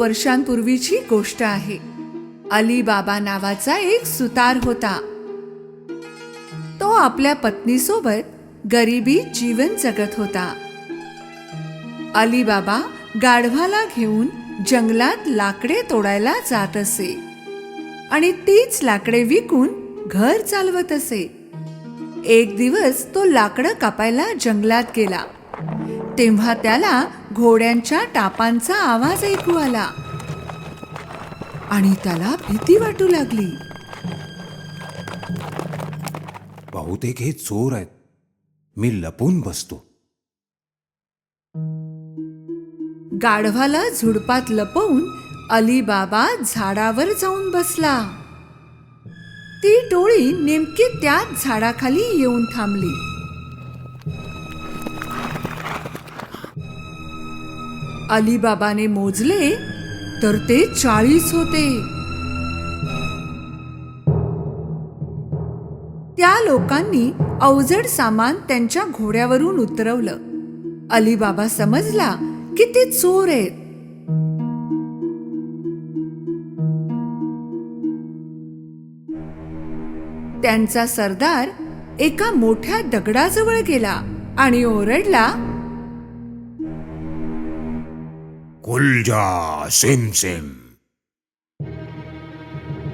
वर्षांपूर्वीची गोष्ट आहे. अली बाबा नावाचा एक सुतार होता. तो आपल्या पत्नीसोबत गरिबीत जीवन जगत होता. अली बाबा गाढवाला घेऊन जंगलात लाकडे तोडायला जात असे आणि तीच लाकडे विकून घर चालवत असे. एक दिवस तो लाकडं कापायला जंगलात गेला तेव्हा त्याला घोड्यांच्या टापांचा आवाज ऐकू आला आणि त्याला भीती वाटू लागली. बहुतेक हे चोर आहेत. मी लपून बसतो. गाढवाला झुडपात लपवून अली बाबा झाडावर जाऊन बसला. ती टोळी नेमकी त्याच झाडाखाली येऊन थांबली. अली बाबाने मोजले तर ते 40 होते. त्या लोकांनी अवजड सामान त्यांच्या घोड्यावरून उतरवलं. अली बाबा समजला की ते चोर आहेत. त्यांचा सरदार एका मोठ्या दगडाजवळ गेला आणि ओरडला, कुलजा सिम सिम.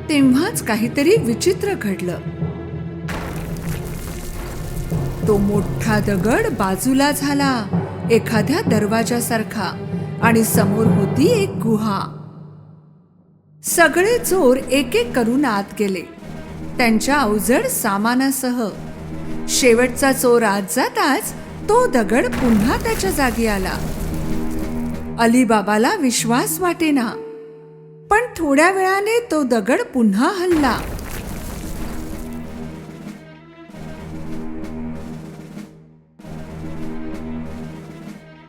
तेव्हाच काहीतरी विचित्र घडलं. तो मोठा दगड बाजूला झाला एखाद्या दरवाजासारखा आणि समोर होती एक गुहा. सगळे चोर एक एक करून आत गेले त्यांच्या अवजड सामानासह. शेवटचा चोर आत जाताच तो दगड पुन्हा त्याच्या जागी आला. अली बाबाला विश्वास वाटेना, पण थोड्या वेळाने तो दगड पुन्हा हलला.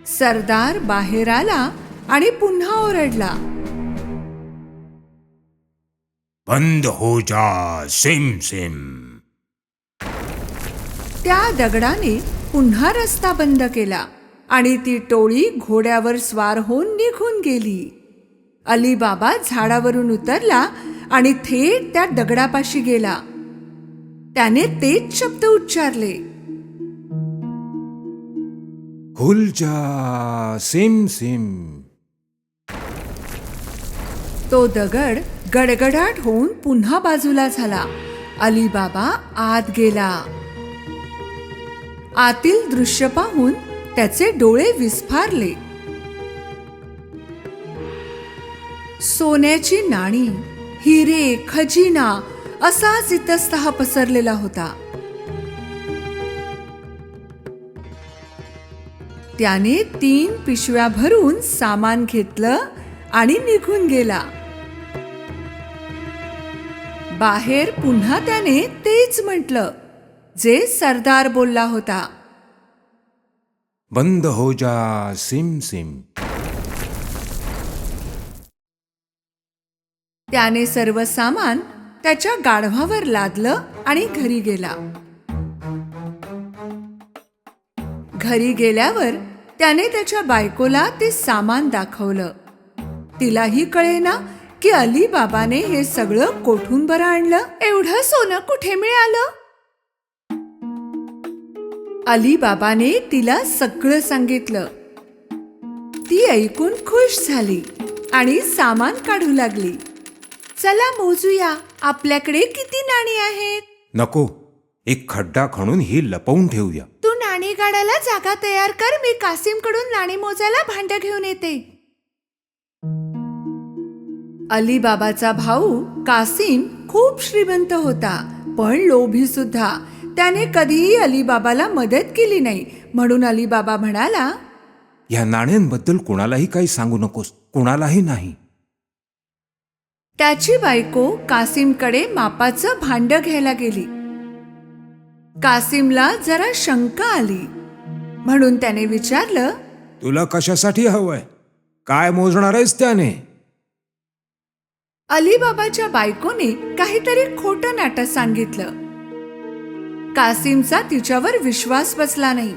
सरदार बाहेर आला आणि पुन्हा ओरडला, बंद हो जा सिम सिम. त्या दगडाने पुन्हा रस्ता बंद केला आणि ती टोळी घोड्यावर स्वार होऊन निघून गेली. अली बाबा झाडावरून उतरला आणि थेट त्या दगडापाशी गेला. त्याने तेच शब्द उच्चारले, कुलजा सिम सिम. तो दगड गडगडाट होऊन पुन्हा बाजूला झाला. अली बाबा आत गेला. आतील दृश्य पाहून त्याचे डोळे विस्फारले. सोन्याची नाणी, हिरे, खजिना असाच इतस्तः पसरलेला होता. त्याने 3 पिशव्या भरून सामान घेतलं आणि निघून गेला. बाहेर पुन्हा त्याने तेच म्हटलं जे सरदार बोलला होता, बंद हो जा सिम सिम. त्याने सर्व सामान त्याच्या गाढवावर लादलं आणि घरी गेला. घरी गेल्यावर त्याने त्याच्या बायकोला ते सामान दाखवलं. तिलाही कळेना की अली बाबाने हे सगळं कोठून बरं आणलं. एवढं सोनं कुठे मिळालं? अली बाबाने तिला सगळं सांगितलं. ती ऐकून खुश झाली आणि सामान काढू लागली. चला मोजूया, आपल्याकडे किती नाणी आहेत. नको, एक खड्डा खणून ही लपवून ठेवूया. तू नाणी काढायला जागा तयार कर, मी कासिम कडून नाणी मोजायला भांड घेऊन येते. अली बाबाचा भाऊ कासिम खूप श्रीमंत होता, पण लोभी सुद्धा. त्याने कधीही अली बाबाला मदत केली नाही. म्हणून अली बाबा म्हणाला, या नाण्यांबद्दल कोणालाही काही सांगू नकोस, कोणालाही नाही. त्याची बायको कासिमकडे मापाचं भांड घ्यायला गेली. कासिमला जरा शंका आली म्हणून त्याने विचारलं, तुला कशासाठी हवंय? काय मोजणार आहेस त्याने? अलीबाबाच्या बायकोने काहीतरी खोटं नाटक सांगितलं. कासिमचा तिच्यावर विश्वास बसला नाही.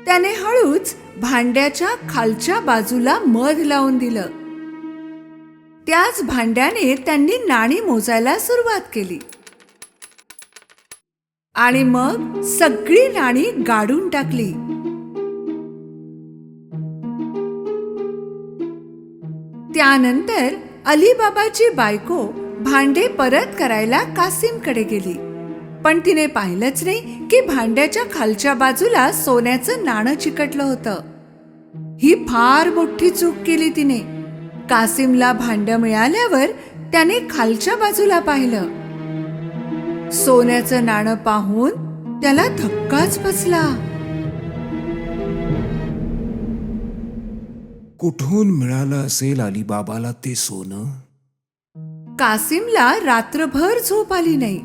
त्याने हळूच भांड्याच्या खालच्या बाजूला मध लावून दिलं त्याच भांड्याने त्यांनी नाणी मोजायला सुरुवात केली आणि मग सगळी नाणी गाडून टाकली. त्यानंतर अलीबाबाची बायको भांडे परत करायला कासिमकडे गेली, पण तिने पाहिलंच नाही की भांड्याच्या खालच्या बाजूला सोन्याचं नाणं चिकटलं होतं. ही फार मोठी चूक केली तिने. कासिमला भांडं मिळाल्यावर त्याने खालच्या बाजूला पाहिलं. सोन्याचं नाणं पाहून त्याला धक्काच बसला. कुठून मिळालं असेल अलीबाबाला ते सोनं? कासिमला रात्रभर झोप आली नाही.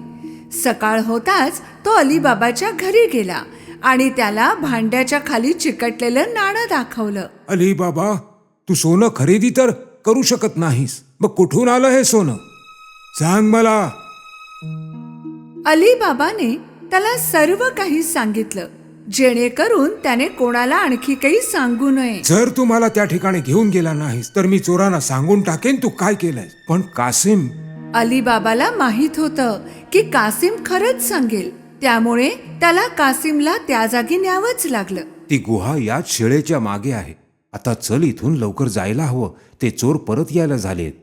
सकाळ होताच तो अलीबाबाच्या घरी गेला आणि त्याला भांड्याच्या खाली चिकटलेलं नाणं दाखवलं. अलीबाबा, तू सोनं खरेदी तर करू शकत नाहीस, मग कुठून आलं हे सोनं? सांग मला. अलीबाबाने त्याला सर्व काही सांगितलं, जेणेकरून त्याने कोणाला आणखी काही सांगू नये. जर तू मला त्या ठिकाणी घेऊन गेला नाहीस तर मी चोरांना सांगून टाकेन तू काय केलंय. पण कासिम, अलीबाबाला माहित होतं की कासिम खरंच सांगेल, त्यामुळे त्याला कासिमला त्या जागी न्यावंच लागलं. ती गुहा याच शिळेच्या मागे आहे. आता चल, इथून लवकर जायला हवं. ते चोर परत यायला झालेत.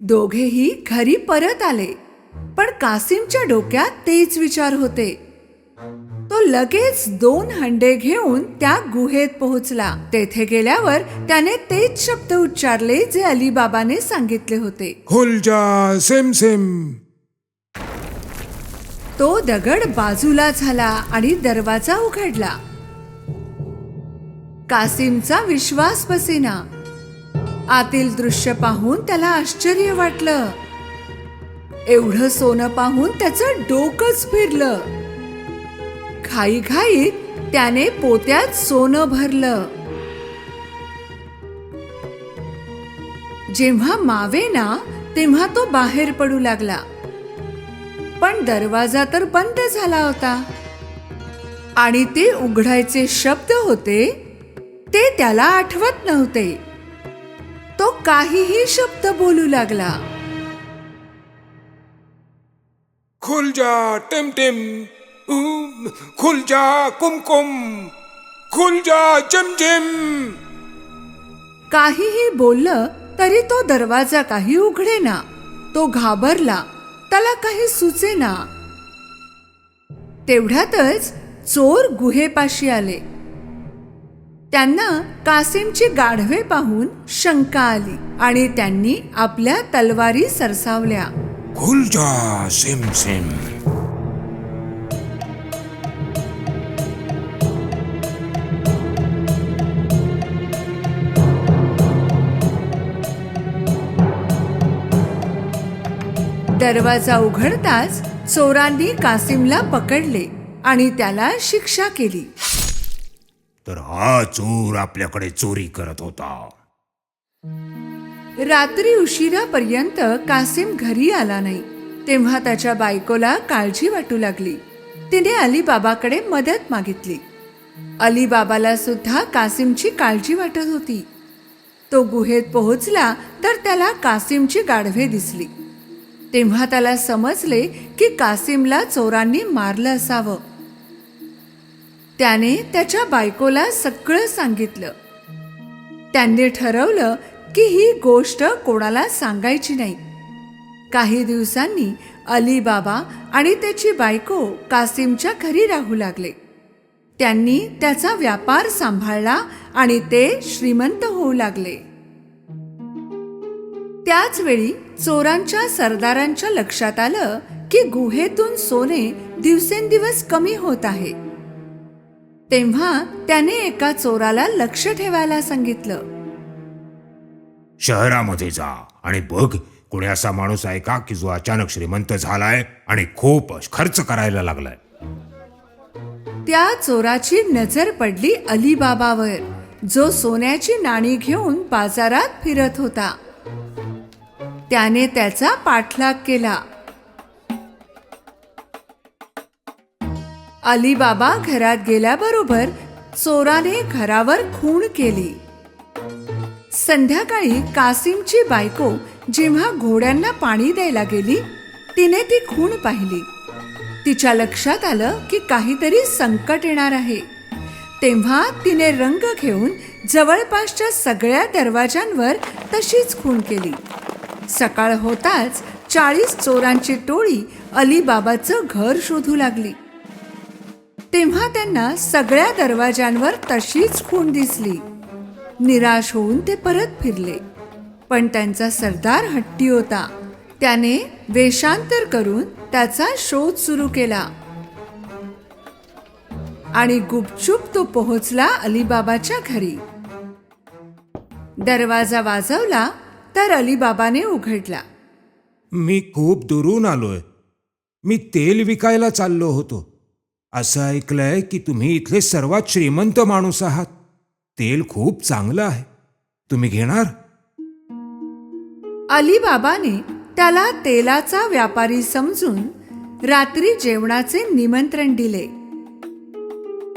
दोघेही घरी परत आले, पण कासिमच्या डोक्यात तेच विचार होते. तो लगेच 2 हंडे घेऊन त्या गुहेत पोहोचला. तेथे गेल्यावर त्याने तेच शब्द उच्चारले जे अलीबाबाने सांगितले होते. खोल जा सेम सेम. तो दगड बाजूला झाला आणि दरवाजा उघडला. कासिमचा विश्वास बसेना. आतील दृश्य पाहून त्याला आश्चर्य वाटलं. एवढं सोनं पाहून त्याचं डोकंच फिरलं. घाईघाईत त्याने पोत्यात सोनं भरलं. जेव्हा मावेना तेव्हा तो बाहेर पडू लागला, पण दरवाजा तर बंद झाला होता आणि ते उघडायचे शब्द होते ते त्याला आठवत नव्हते. तो काहीही शब्द बोलू लागला. खुल जा टिम टिम, खुल जा कुमकुम, खुल जा झिमझिम. काहीही बोललं तरी तो दरवाजा काही उघडेना. तो घाबरला, त्याला काही सुचेना. तेवढ्यातच चोर गुहेपाशी आले. त्यांना कासिमची गाढवे पाहून शंका आली आणि त्यांनी आपल्या तलवारी सरसावल्या. खुल जा सेम सेम. दरवाजा उघडताच चोरांनी कासिमला पकडले आणि त्याला शिक्षा केली. तर हा चोर आपल्याकडे चोरी करत होता. रात्री उशिरापर्यंत कासिम घरी आला नाही. तेव्हा त्याच्या बायकोला काळजी वाटू लागली. तिने अलीबाबाकडे मदत मागितली. अलीबाबाला सुद्धा कासिमची काळजी वाटत होती. तो गुहेत पोहोचला तर त्याला कासिमची गाढवे दिसली. तेव्हा त्याला समजले की कासिमला चोरांनी मारलं असावं. त्याने त्याच्या बायकोला सगळं सांगितलं. त्यांनी ठरवलं की ही गोष्ट कोणाला सांगायची नाही. काही दिवसांनी अलीबाबा आणि त्याची बायको कासिमच्या घरी राहू लागले. त्यांनी त्याचा व्यापार सांभाळला आणि ते श्रीमंत होऊ लागले. त्याच वेळी चोरांच्या सरदारांच्या लक्षात आलं की गुहेतून सोने दिवसेंदिवस कमी होत आहे. तेव्हा त्याने एका चोराला लक्ष ठेवायला सांगितलं. शहरामध्ये जा आणि बघ, कोणी असा माणूस आहे का की जो अचानक श्रीमंत झालाय आणि खूप खर्च करायला लागलाय. त्या चोराची नजर पडली अलीबाबावर, जो सोन्याची नाणी घेऊन बाजारात फिरत होता. त्याने त्याचा पाठलाग केला. अलीबाबा घरात गेल्याबरोबर चोराने घरावर खूण केली. संध्याकाळी कासिमची बायको जेव्हा घोड्यांना पाणी द्यायला गेली, तिने ती खूण पाहिली. तिच्या लक्षात आलं की काहीतरी संकट येणार आहे. तेव्हा तिने रंग घेऊन जवळपासच्या सगळ्या दरवाजांवर तशीच खूण केली. सकाळ होताच 40 चोरांची टोळी अलीबाबाचं घर शोधू लागली. तेव्हा त्यांना सगळ्या दरवाजांवर तशीच खूण दिसली. निराश होऊन ते परत फिरले. पण त्यांचा सरदार हट्टी होता. त्याने वेषांतर करून त्याचा शोध सुरू केला आणि गुपचूप तो पोहोचला अलीबाबाच्या घरी. दरवाजा वाजवला तर अलीबाबाने उघडला. मी खूप दुरून आलोय. मी तेल विकायला चाललो होतो. असं ऐकलंय की तुम्ही इथले सर्वात श्रीमंत माणूस आहात. तेल खूप चांगलं आहे. तुम्ही घेणार? अलीबाबाने त्याला तेलाचा व्यापारी समजून रात्री जेवणाचे निमंत्रण दिले.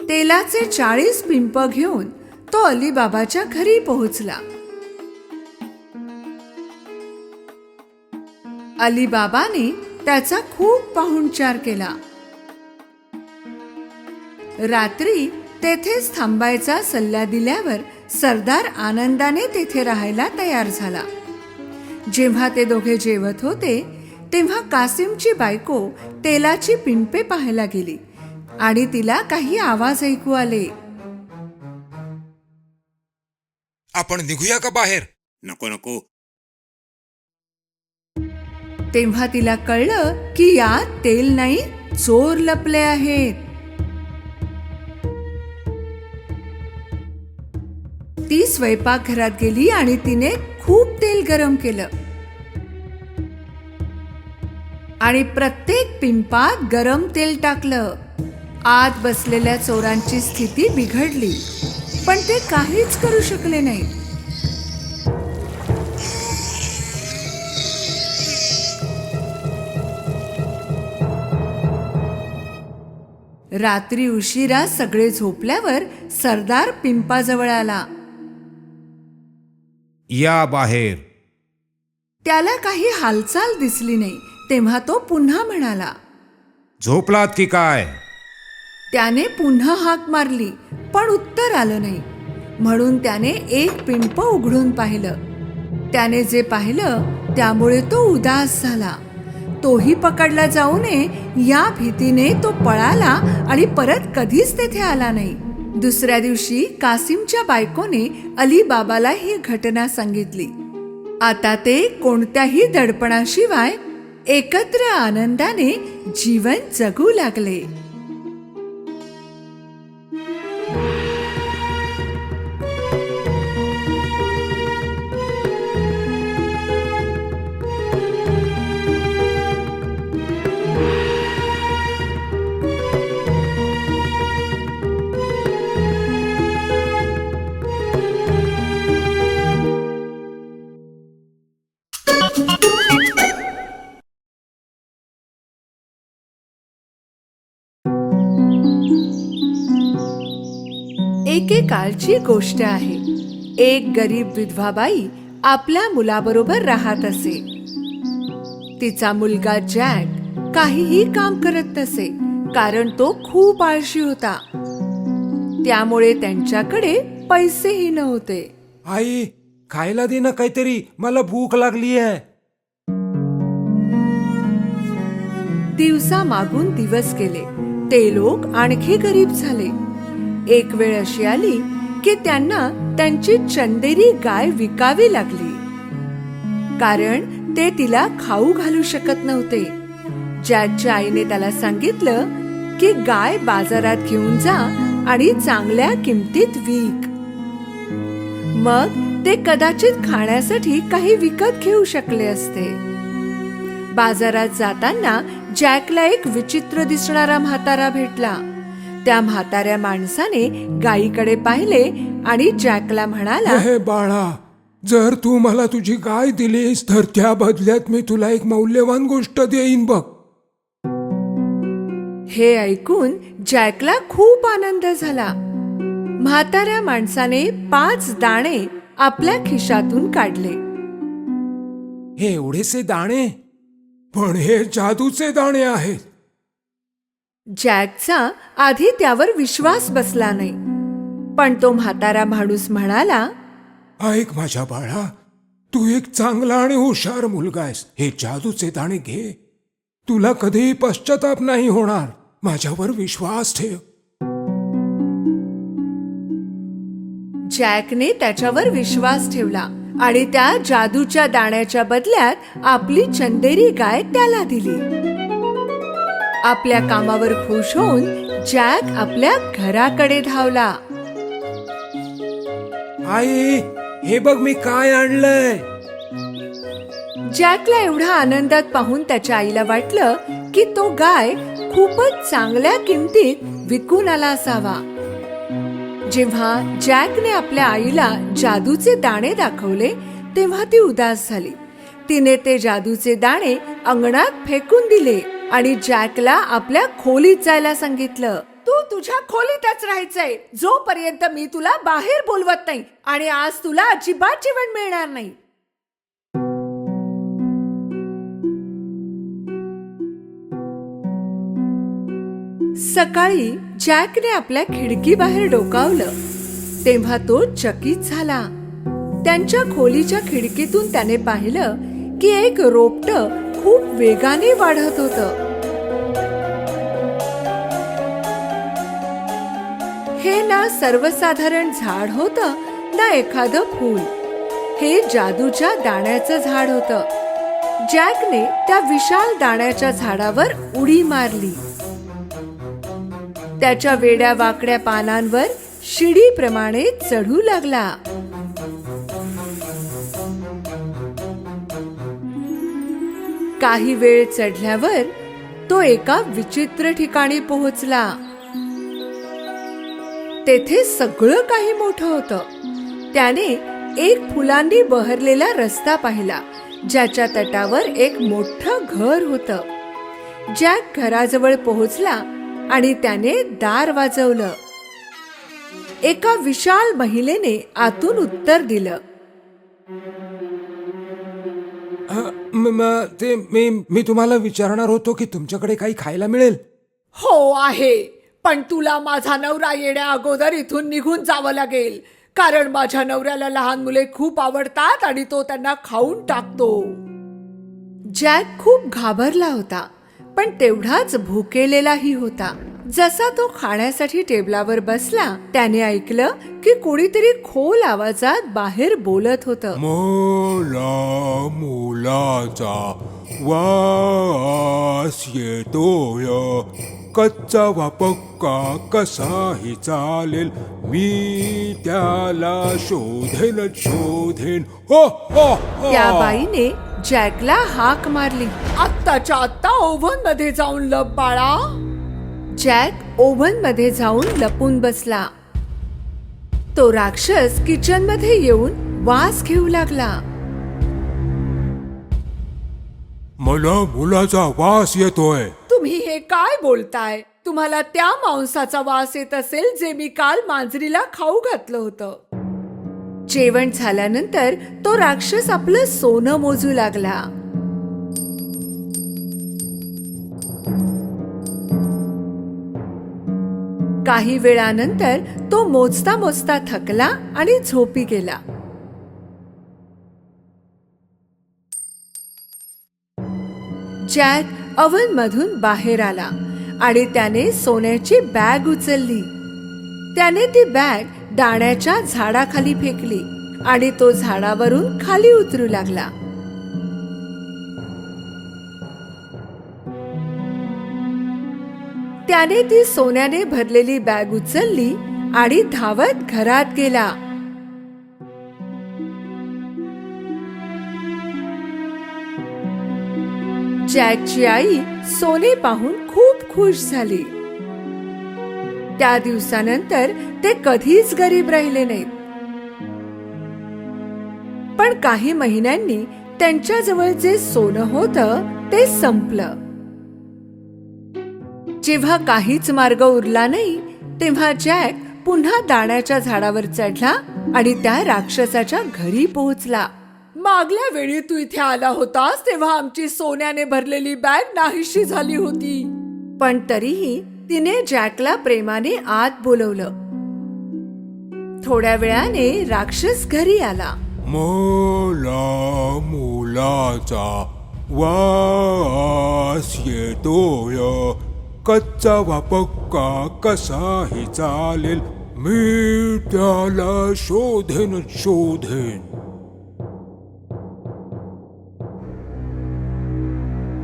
तेलाचे 40 पिंप घेऊन तो अलीबाबाच्या घरी पोहोचला. अलीबाबाने त्याचा खूप पाहुणचार केला. रात्री तेथेच थांबायचा सल्ला दिल्यावर सरदार आनंदाने तेथे राहायला तयार झाला. जेव्हा ते दोघे जेवत होते तेव्हा कासिमची बायको तेलाची पिंपे पाहायला गेली आणि तिला काही आवाज ऐकू आले. आपण निघूया का बाहेर? नको नको. तेव्हा तिला कळलं की यात तेल नाही, चोर लपले आहेत. ती स्वयंपाकघरात गेली आणि तिने खूप तेल गरम केलं आणि प्रत्येक पिंपात गरम तेल टाकलं. आत बसलेल्या चोरांची स्थिती बिघडली, पण ते काहीच करू शकले नाही. रात्री उशिरा सगळे झोपल्यावर सरदार पिंपाजवळ आला. या बाहेर. त्याला काही हालचाल दिसली नाही. तेव्हा तो पुन्हा म्हणाला. झोपलात की काय? त्याने पुन्हा हाक मारली, पण उत्तर आलं नाही. म्हणून त्याने एक पिंप उघडून पाहिलं. त्याने जे पाहिलं त्यामुळे तो उदास झाला. तोही पकडला जाऊ नये या भीतीने तो पळाला आणि परत कधीच तेथे आला नाही. दुसऱ्या दिवशी कासिमच्या बायकोने अलीबाबाला ही घटना सांगितली. आता ते कोणत्याही दडपणाशिवाय एकत्र आनंदाने जीवन जगू लागले. एकेकाळची गोष्ट आहे. एक गरीब विधवा बाई आपल्या मुलाबरोबर राहत असे. तिचा मुलगा जॅक काहीही काम करत नसे, कारण तो खूप आळशी होता. त्यामुळे त्यांच्याकडे पैसेही नव्हते. आई, खायला दे ना काहीतरी. मला भूक लागली आहे. दिवसा मागून दिवस गेले. ते लोक आणखी गरीब झाले. एक वेळ अशी आली की त्यांना त्यांची चंदेरी गाय विकावी लागली, कारण ते तिला खाऊ घालू शकत नव्हते. जॅकच्या आईने त्याला सांगितलं की गाय बाजारात घेऊन जा आणि चांगल्या किमतीत विक. मग ते कदाचित खाण्यासाठी काही विकत घेऊ शकले असते. बाजारात जाताना जॅकला एक विचित्र दिसणारा म्हातारा भेटला. त्या म्हाताऱ्या माणसाने गायीकडे पाहिले आणि जॅकला म्हणाला, हे बाळा, जर तू मला तुझी गाय दिलीस तर त्या बदल्यात मी तुला एक मौल्यवान गोष्ट देईन बघ. हे ऐकून जॅकला खूप आनंद झाला. म्हाताऱ्या माणसाने 5 दाणे आपल्या खिशातून काढले. हे एवढेसे दाणे? पण हे जादूचे दाणे आहेत. जॅकचा आधी त्यावर विश्वास बसला नाही, पण तो म्हातारा माणूस म्हणाला, ऐक माझ्या बाळा, तू एक चांगला आणि हुशार मुलगा आहेस. हे जादूचे दाणे घे. तुला कधीही पश्चाताप नाही होणार. माझ्यावर विश्वास ठेव. जॅकने त्याच्यावर विश्वास ठेवला आणि त्या जादूच्या दाण्याच्या बदल्यात आपली चंदेरी गाय त्याला दिली. आपल्या कामावर खुश होऊन जॅक आपल्या घराकडे धावला. आई, हे बघ मी काय आणलंय. जॅकला एवढा आनंदात पाहून त्याच्या आईला वाटलं की तो गाय खूपच चांगल्या किमतीत विकून आला असावा. जेव्हा जॅकने आपल्या आईला जादूचे दाणे दाखवले तेव्हा ती उदास झाली. तिने ते जादूचे दाणे अंगणात फेकून दिले आणि जॅकला आपल्या खोलीत जायला सांगितलं. तू तुझ्या खोलीतच राहायचंय जोपर्यंत मी तुला बाहेर बोलवत नाही, आणि आज तुला अजिबात जेवण मिळणार नाही. सकाळी जॅकने आपल्या खिडकी बाहेर डोकावलं तेव्हा तो चकित झाला. त्यांच्या खोलीच्या खिडकीतून त्याने पाहिलं की एक रोपटं खूप वेगाने वाढत होतं. हे ना सर्वसाधारण झाड होतं ना एखादं फूल. हे जादूच्या दाण्याचं झाड होतं. जॅकने त्या विशाल दाण्याच्या झाडावर उडी मारली. त्याच्या वेड्या वाकड्या पानांवर शिडीप्रमाणे चढू लागला. काही वेळ चढल्यावर तो एका विचित्र ठिकाणी पोहोचला. तेथे सगळं काही मोठं होतं. त्याने एक फुलांनी बहरलेला रस्ता पाहिला ज्याच्या तटावर एक मोठं घर होतं. जॅक घराजवळ पोहोचला आणि त्याने दार वाजवलं. एका विशाल महिलेने आतून उत्तर दिलं. मी तुम्हाला विचारणार होतो की तुमच्याकडे काही खायला मिळेल. हो आहे, पण तुला माझा नवरा येण्या अगोदर इथून निघून जावं लागेल, कारण माझ्या नवऱ्याला लहान मुले खूप आवडतात आणि तो त्यांना खाऊन टाकतो. जॅक खूप घाबरला होता, पण तेवढाच भुकेलेलाही होता. जसा तो खाण्यासाठी टेबलावर बसला त्याने ऐकलं की कोणीतरी खोल आवाजात बाहेर बोलत होतं. मला मुलाचा वास येतोय. कच्चा वा पक्का कसाही चालेल, मी त्याला शोधेन. हो हो हो. त्या बाईने जॅकला हाक मारली. आत्ताच्या आत्ता ओव्हन मध्ये जाऊन लप बाळा. जॅक ओव्हन मध्ये जाऊन लपून बसला. तो राक्षस किचन मध्ये येऊन वास घेऊ लागला. मला मुलाचा वास येतोय. तुम्ही हे काय बोलताय? तुम्हाला त्या मांसाचा वास येत असेल जे मी काल मांजरीला खाऊ घातलं होतं. जेवण झाल्यानंतर तो राक्षस आपलं सोनं मोजू लागला. काही वेळानंतर तो मोजता मोजता थकला आणि झोपी गेला. जॅक ओव्हन मधून बाहेर आला आणि त्याने सोन्याची बॅग उचलली. त्याने ती बॅग दाण्याच्या झाडाखाली फेकली आणि तो झाडावरून खाली उतरू लागला. त्याने ती सोन्याने भरलेली बॅग उचलली आणि धावत घरात गेला. जॅकची आई सोने पाहून खूप खुश झाली. त्या दिवसानंतर ते कधीच गरीब राहिले नाहीत. पण काही महिन्यांनी त्यांच्याजवळ जे सोनं होतं ते संपलं. जेव्हा काहीच मार्ग उरला नाही तेव्हा जॅक पुन्हा दाण्याच्या झाडावर चढला आणि त्या राक्षसाच्या घरी पोहोचला. मागल्या वेळी तू इथे आला होतास तेव्हा आमची सोन्याने भरलेली बॅग नाहीशी झाली होती. पण तरीही तिने जॅकला प्रेमाने आत बोलवलं. थोड्या वेळाने राक्षस घरी आला. मला मुलाचा वास येतोय. कच्चा वा पक्का कसाही चालेल, मी त्याला शोधेन.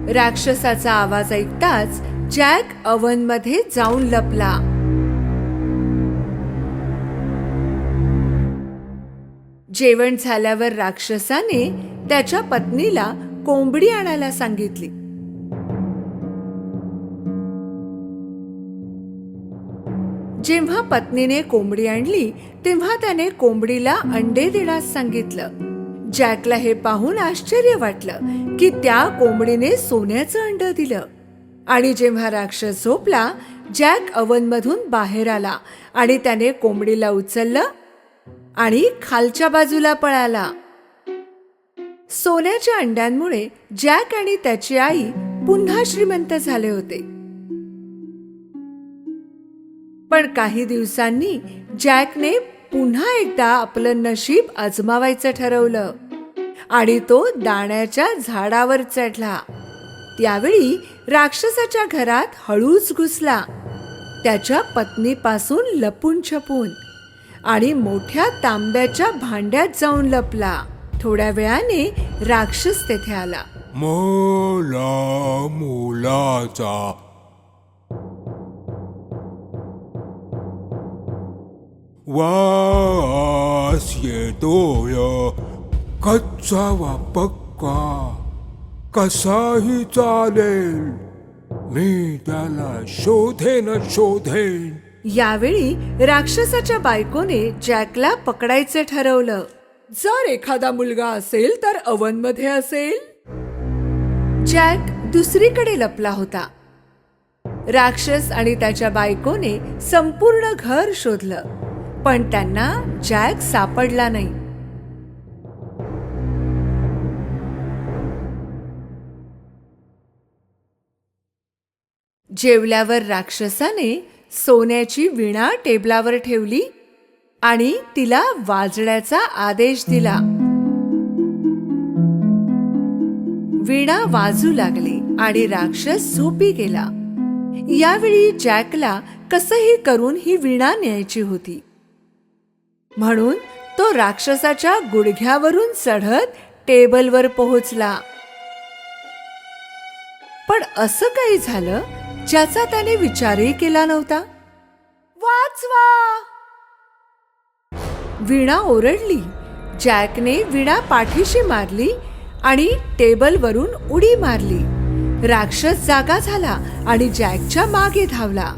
राक्षसाचा आवाज ऐकताच जॅक अवन मध्ये जाऊन लपला. जेवण झाल्यावर राक्षसाने त्याच्या पत्नीला कोंबडी आणायला सांगितली. जेव्हा पत्नीने कोंबडी आणली तेव्हा त्याने कोंबडीला अंडे देण्यास सांगितलं. जॅकला हे पाहून आश्चर्य वाटलं की त्या कोंबडीने सोन्याचं अंड दिलं. आणि जेव्हा राक्षस झोपला, जॅक अवन मधून बाहेर आला आणि त्याने कोंबडीला उचललं आणि खालच्या बाजूला पळाला. सोन्याच्या अंड्यांमुळे जॅक आणि त्याची आई पुन्हा श्रीमंत झाले होते. पण काही दिवसांनी जॅकने पुन्हा एकदा आपलं नशीब आजमावायचं ठरवलं आणि तो दाण्याच्या झाडावर चढला. त्यावेळी राक्षसाच्या घरात हळूच घुसला, त्याच्या पत्नीपासून लपून छपून, आणि मोठ्या तांब्याच्या भांड्यात जाऊन लपला. थोड्या वेळाने राक्षस तेथे आला. मला मुलाचा वास येतोय. कच्चा वा पक्का कसाही चालेल, मी त्याला शोधेन. यावेळी राक्षसाच्या बायकोने जॅकला पकडायचं ठरवलं. जर एखादा मुलगा असेल तर अवन मध्ये असेल. जॅक दुसरीकडे लपला होता. राक्षस आणि त्याच्या बायकोने संपूर्ण घर शोधलं, पण त्यांना जॅक सापडला नाही. जेवल्यावर राक्षसाने सोन्याची विणा टेबलावर ठेवली आणि तिला वाजण्याचा आदेश दिला. विणा वाजू लागली आणि राक्षस झोपी गेला. यावेळी जॅकला कसंही करून ही विणा न्यायची होती, म्हणून तो राक्षसाच्या गुडघ्यावरून चढत टेबलवर पोहोचला. पण असं काही झालं ज्याचा त्याने विचारही केला नव्हता. वाचवा! विणा ओरडली. जॅकने विणा पाठीशी मारली आणि टेबलवरून उडी मारली. राक्षस जागा झाला आणि जॅकच्या मागे धावला.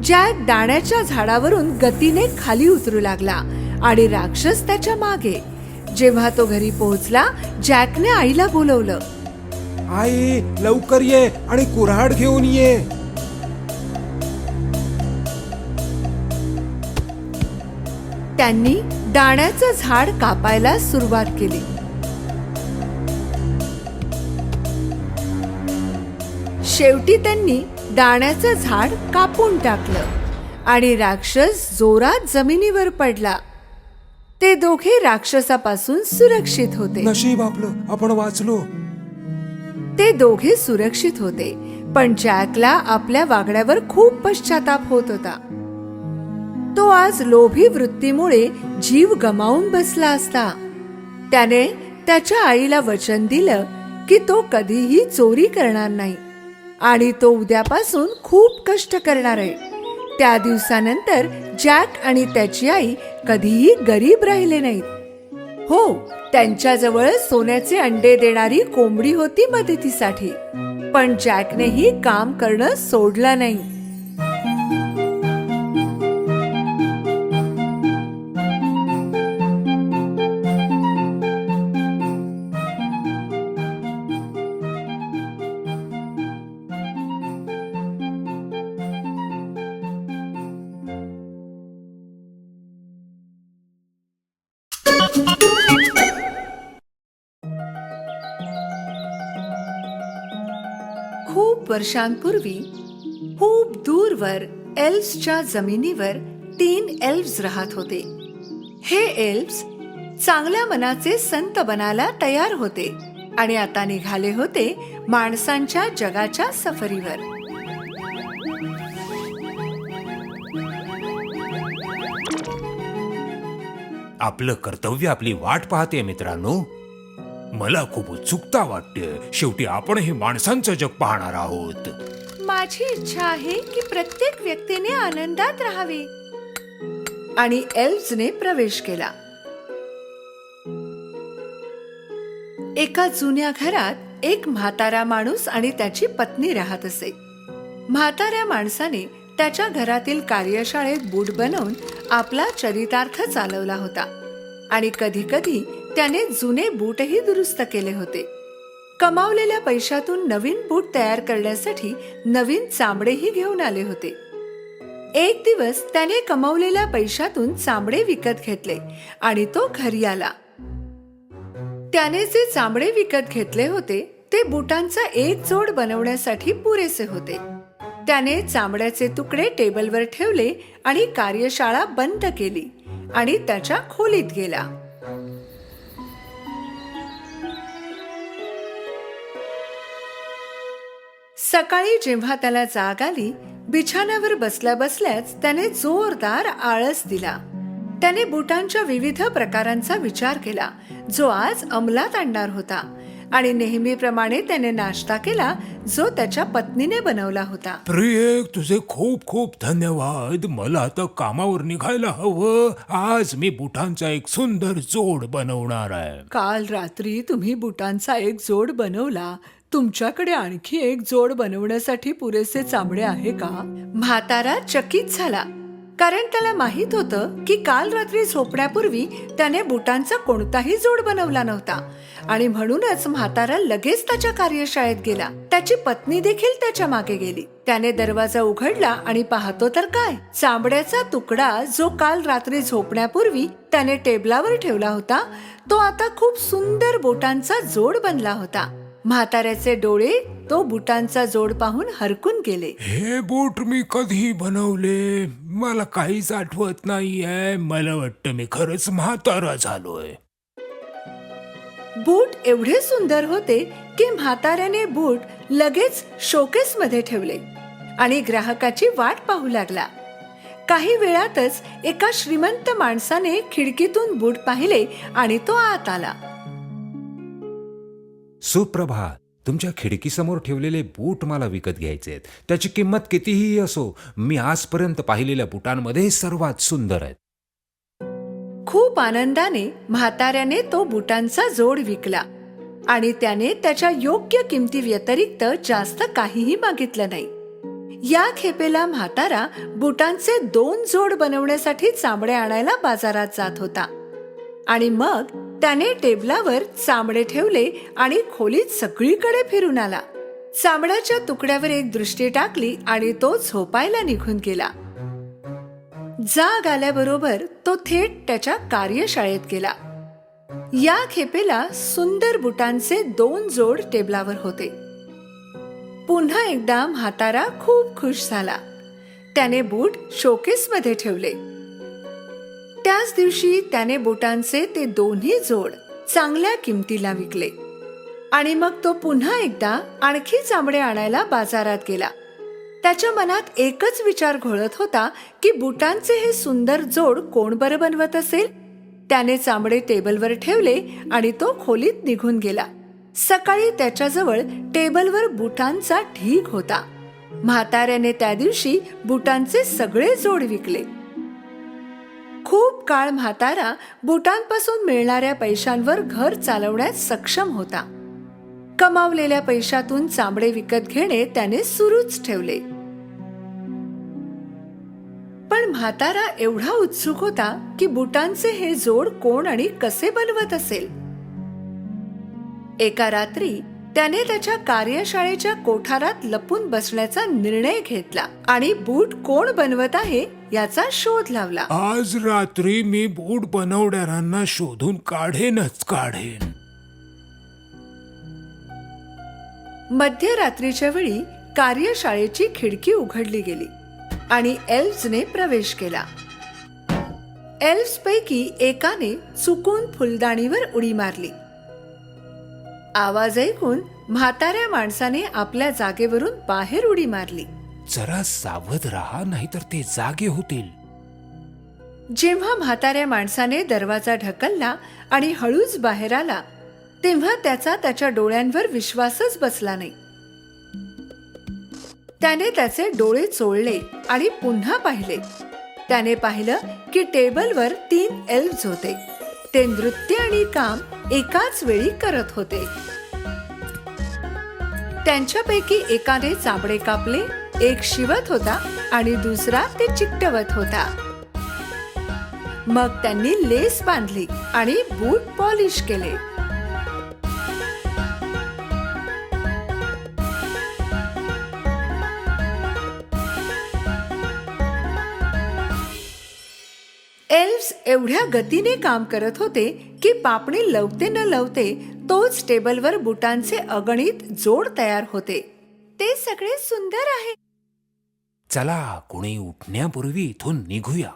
जॅक दाण्याच्या झाडावरून गतीने खाली उतरू लागला आणि राक्षस त्याच्या मागे. जेव्हा तो घरी पोहोचला, जॅकने आईला बोलवलं. आई, लवकर ये आणि कुऱ्हाड घेऊन ये. त्यांनी दाण्याचं झाड कापायला सुरुवात केली. शेवटी त्यांनी दाण्याचं झाड कापून टाकलं आणि राक्षस जोरात जमिनीवर पडला. ते दोघे राक्षसापासून सुरक्षित होते. नशीब आपलं, आपण वाचलो. ते दोघे सुरक्षित होते, पण जॅकला आपल्या वागण्यावर खूप पश्चाताप होत होता. तो आज लोभी वृत्तीमुळे जीव गमावून बसला असता. त्याने त्याच्या आईला वचन दिलं की तो कधीही चोरी करणार नाही आणि तो उद्यापासून खूप कष्ट करणार आहे. त्या दिवसानंतर जॅक आणि त्याची आई कधीही गरीब राहिले नाहीत. हो, त्यांच्याजवळ सोन्याचे अंडे देणारी कोंबडी होती मदतीसाठी, पण जॅकनेही काम करणं सोडलं नाही. खूप वर्षांपूर्वी खूप दूरवर एल्व्सच्या जमिनीवर 3 एल्व्स राहत होते. हे एल्व्स चांगल्या मनाचे संत बनायला तयार होते आणि आता निघाले होते माणसांच्या जगाच्या सफरीवर. आपलं कर्तव्य आपली वाट पाहते मित्रांनो. मला खूप उत्सुकता वाटते. शेवटी आपणही माणसांचं जग पाहणार आहोत. माझी इच्छा आहे की प्रत्येक व्यक्तीने आनंदात राहावे. आणि एल्व्सने प्रवेश केला. एका जुन्या घरात एक म्हातारा माणूस आणि त्याची पत्नी राहत असे. म्हाताऱ्या माणसाने त्याच्या घरातील कार्यशाळेत बूट बनवून आपला चरितार्थ चालवला होता आणि कधी कधी त्याने जुने बूटही दुरुस्त केले होते. कमावलेल्या पैशातून नवीन बूट तयार करण्यासाठी नवीन चामडेही घेऊन आले होते. एक दिवस त्याने कमावलेल्या पैशातून चामडे विकत घेतले आणि तो घरी आला. त्याने जे चामडे विकत घेतले होते ते बुटांचा एक जोड बनवण्यासाठी पुरेसे होते. त्याने चामड्याचे तुकडे टेबलवर ठेवले आणि कार्यशाळा बंद केली आणि त्याच्या खोलीत गेला. सकाळी जेव्हा त्याला जाग आली, बिछाण्यावर बसल्या बसल्याच त्याने जोरदार आळस दिला. त्याने बुटांच्या विविध प्रकारांचा विचार केला जो आज अंमलात आणणार होता आणि नेहमीप्रमाणे त्याने नाश्ता केला जो त्याच्या पत्नीने बनवला होता. प्रिये, तुझे खूप खूप धन्यवाद. मला आता कामावर निघायला हवं. आज मी बुटांचा एक सुंदर जोड बनवणार आहे. काल रात्री तुम्ही बुटांचा एक जोड बनवला. तुमच्याकडे आणखी एक जोड बनवण्यासाठी पुरेसे चामडे आहे का? म्हातारा चकित झाला, कारण त्याला माहित होतं की काल रात्री झोपण्यापूर्वी त्याने बुटांचा कोणताही जोड बनवला नव्हता आणि म्हणूनच म्हातारा लगेच त्याच्या कार्यशाळेत गेला. त्याची पत्नी देखील त्याच्या मागे गेली. त्याने दरवाजा उघडला आणि पाहतो तर काय, चामड्याचा तुकडा जो काल रात्री झोपण्यापूर्वी त्याने टेबलावर ठेवला होता तो आता खूप सुंदर बुटांचा जोड बनला होता. म्हाताऱ्याचे डोळे तो बुटांचा जोड पाहून हरकून गेले. हे बूट मी कधी बनवले? मला काहीच आठवत नाहीये. मला वाटतं मी खरंच म्हातारा झालोय. बूट एवढे सुंदर होते की म्हाताऱ्याने बूट लगेच शोकेस मध्ये ठेवले आणि ग्राहकाची वाट पाहू लागला. काही वेळातच एका श्रीमंत माणसाने खिडकीतून बूट पाहिले आणि तो आत आला. सुप्रभात. तुमच्या खिडकीसमोर ठेवलेले बूट मला विकत घ्यायचे आहेत. त्याची किंमत कितीही असो, मी आजपर्यंत पाहिलेल्या बुटांमध्ये सर्वात सुंदर आहेत. खूप आनंदाने म्हाताऱ्याने तो बुटांचा जोड विकला आणि त्याने त्याच्या योग्य किमती व्यतिरिक्त जास्त काहीही मागितलं नाही. या खेपेला म्हातारा बुटांचे 2 जोड बनवण्यासाठी चामडे आणायला बाजारात जात होता आणि मग त्याने टेबलावर चामडे ठेवले आणि खोलीत सगळीकडे फिरून आला. चामड्याच्या तुकड्यावर एक दृष्टी टाकली आणि तो झोपायला निघून गेला. जाग आल्याबरोबर तो थेट त्याच्या कार्यशाळेत गेला. या खेपेला सुंदर बुटांचे 2 जोड टेबलावर होते. पुन्हा एकदा म्हातारा खूप खुश झाला. त्याने बूट शोकेसमध्ये ठेवले. त्याच दिवशी त्याने बुटांचे ते 2ही जोड चांगल्या किमतीला विकले आणि मग तो पुन्हा एकदा आणखी चामडे आणायला बाजारात गेला. त्याच्या मनात एकच विचार घोळत होता की बुटांचे हे सुंदर जोड कोण बरं बनवत असेल. त्याने चामडे टेबलवर ठेवले आणि तो खोलीत निघून गेला. सकाळी त्याच्याजवळ टेबलवर बुटांचा ढीग होता. म्हाताऱ्याने त्या दिवशी बुटांचे सगळे जोड विकले. खूप काळ म्हातारा बुटांपासून मिळणाऱ्या पैशांवर घर चालवण्यात सक्षम होता. कमावलेल्या पैशातून चामडे विकत घेणे त्याने सुरूच ठेवले. पण म्हातारा एवढा उत्सुक होता की बुटांचे हे जोड कोण आणि कसे बनवत असेल. एका रात्री त्याने त्याच्या कार्यशाळेच्या कोठारात लपून बसण्याचा निर्णय घेतला आणि बूट कोण बनवत आहे याचा शोध लावला. आज रात्री मी बूट बनवणाऱ्यांना शोधून काढेनच काढेन. मध्यरात्रीच्या वेळी कार्यशाळेची खिडकी उघडली गेली आणि एल्फ्सने प्रवेश केला. एल्फ्सपैकी एकाने चुकून फुलदाणीवर उडी मारली. आवाज ऐकून म्हाताऱ्या माणसाने आपल्या जागेवरून बाहेर उडी मारली. जरा सावध राहा, नाहीतर ते जागे होतील. जेव्हा म्हाताऱ्या माणसाने दरवाजा ढकलला आणि हळूच बाहेर आला तेव्हा त्याच्या डोळ्यांवर विश्वासच बसला नाही. त्याने त्याचे डोळे चोळले आणि पुन्हा पाहिले. त्याने पाहिलं की टेबलवर 3 एल्फ्स होते. ते नृत्य आणि काम एकाच वेळी करत होते. त्यांच्यापैकी एकाने चामडे कापले, एक शिवत होता आणि दुसरा ते चिकटवत होता. मग त्यांनी लेस बांधली आणि बूट पॉलिश केले. एल्फ्स एवढ्या गतीने काम करत होते की पापणी लवते न लवते तोच टेबलवर बुटांचे अगणित जोड तयार होते. ते सगळे सुंदर आहे. चला, कोणी उठण्यापूर्वी इथून निघूया.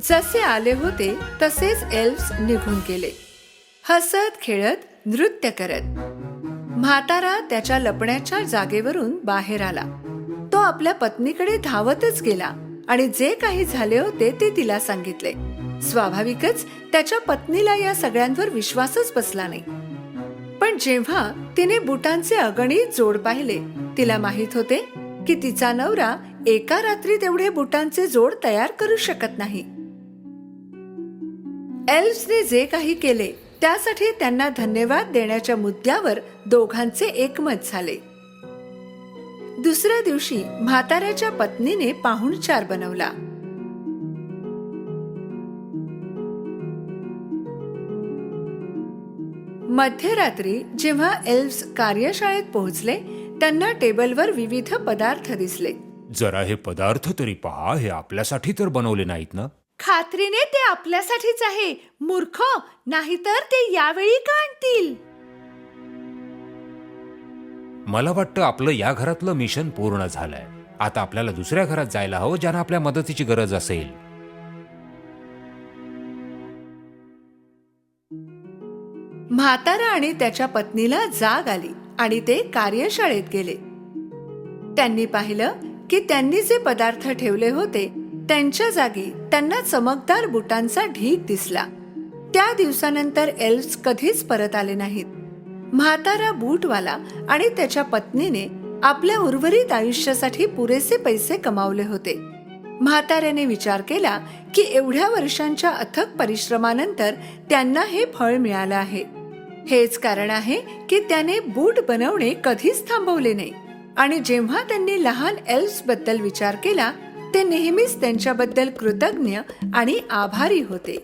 जसे आले होते तसेच एल्फ्स निघून गेले, हसत खेळत नृत्य करत. म्हातारा त्याच्या लपण्याच्या जागेवरून बाहेर आला. तो आपल्या पत्नीकडे धावतच गेला आणि जे काही झाले होते ते तिला सांगितले. स्वाभाविकच त्याच्या पत्नीला या सगळ्यांवर विश्वासच बसला नाही. पण जेव्हा तिने बुटांचे अगणित जोड पाहिले तिला माहित होते की तिचा नवरा एका रात्रीत एवढे बुटांचे जोड तयार करू शकत नाही. एल्फ्सने जे काही केले त्यासाठी त्यांना धन्यवाद देण्याच्या मुद्द्यावर दोघांचे एकमत झाले. दुसऱ्या दिवशी म्हाताऱ्याच्या पत्नीने पाहुणचार बनवला. मध्यरात्री जेव्हा एल्फ्स कार्यशाळेत पोहोचले त्यांना टेबलवर विविध पदार्थ दिसले. जरा हे पदार्थ तरी पहा, हे आपल्यासाठी तर बनवले नाहीत ना? खात्रीने ते आपल्यासाठीच आहे मूर्ख, नाहीतर ते यावेळी का आणतील? मला वाटतं आपलं या घरातलं मिशन पूर्ण झालंय. आता आपल्याला दुसऱ्या घरात जायला हवं ज्यांना आपल्या मदतीची गरज असेल. म्हातारा आणि त्याच्या पत्नीला जाग आली आणि ते कार्यशाळेत गेले. त्यांनी पाहिलं की त्यांनी जे पदार्थ ठेवले होते त्यांच्या जागी त्यांना चमकदार बुटांचा ढीग दिसला. त्या दिवसानंतर एल्फ्स कधीच परत आले नाहीत. म्हातारा बूटवाला आणि त्याच्या पत्नीने आपल्या उर्वरित आयुष्यासाठी पुरेसे पैसे कमावले होते. म्हाताऱ्याने विचार केला की एवढ्या वर्षांच्या अथक परिश्रमानंतर त्यांना हे फळ मिळालं आहे. हेच कारण आहे की त्याने बूट बनवणे कधीच थांबवले नाही. आणि जेव्हा त्यांनी लहान एल्फ्स बद्दल विचार केला ते नेहमीच त्यांच्याबद्दल कृतज्ञ आणि आभारी होते.